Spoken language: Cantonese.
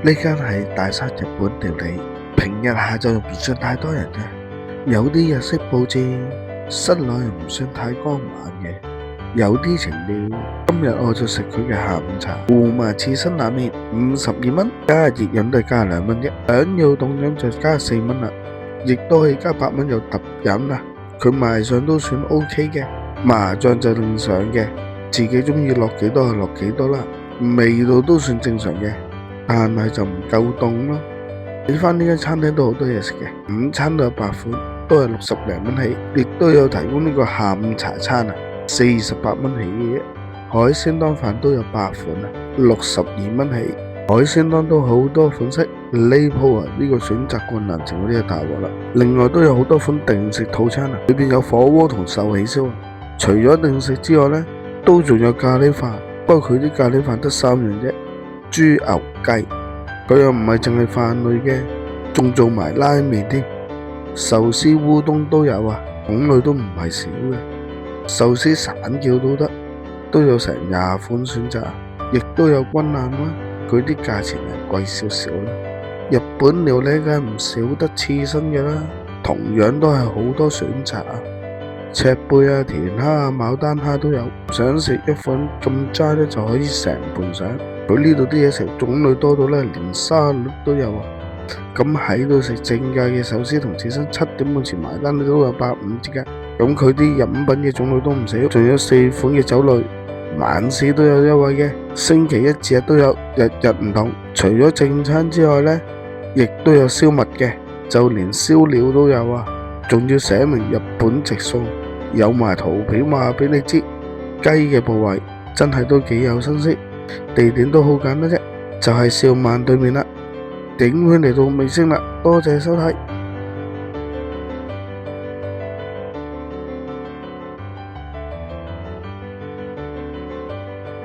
呢間係大山日本料理，平日下晝又唔算太多人嘅，有啲日式佈置，室內又唔算太光猛嘅，有啲情調。今日我就食佢嘅下午茶，胡麻刺身冷麵52蚊，加熱飲都係加2蚊啫，想要凍飲就加4蚊啦，亦都可以加8蚊有特飲啦。佢賣相都算 OK 嘅，麻醬就另上嘅，自己中意落幾多就落幾多啦，味道都算正常嘅。但係就唔夠凍咯。睇翻呢間餐廳都好多嘢食嘅，午餐都有8款，都係60零蚊起，亦都有提供呢個下午茶餐啊，48蚊起嘅啫。海鮮當飯都有8款啊，62蚊起。海鮮當都好多款式，呢鋪啊呢個選擇困難症嗰啲就大鑊啦。另外都有好多款定食套餐啊，裏邊有火鍋同壽喜燒啊。除咗定食之外呢，都仲有咖喱飯，不過佢啲咖喱飯得3樣啫。豬牛雞，佢又唔係淨係飯類嘅，仲做埋拉麵添，壽司烏冬都有啊，種類都唔係少嘅，壽司散叫都得，都有成20款選擇，亦都有軍艦啦，佢啲價錢係貴少少啦。日本料理梗係唔少得刺身嘅啦，同樣都係好多選擇啊，赤貝啊、田蝦啊、牡丹蝦都有，想食一款咁齋咧就可以成盤上。佢呢度啲嘢食種類多到咧，連沙律都有啊！咁喺度食正價嘅壽司同刺身，7點半前埋單都有85之間。咁佢啲飲品嘅種類都唔少，仲有4款嘅酒類，晚市都有優惠嘅，星期一至日都有，日日唔同。除咗正餐之外呢，亦都有燒麥嘅，就連燒料都有啊！仲要寫明日本直送，有埋圖片話俾你知，雞嘅部位真係都幾有新色。地點都好簡單啫，就係兆萬對面啦。影片嚟到尾聲啦，多謝收睇。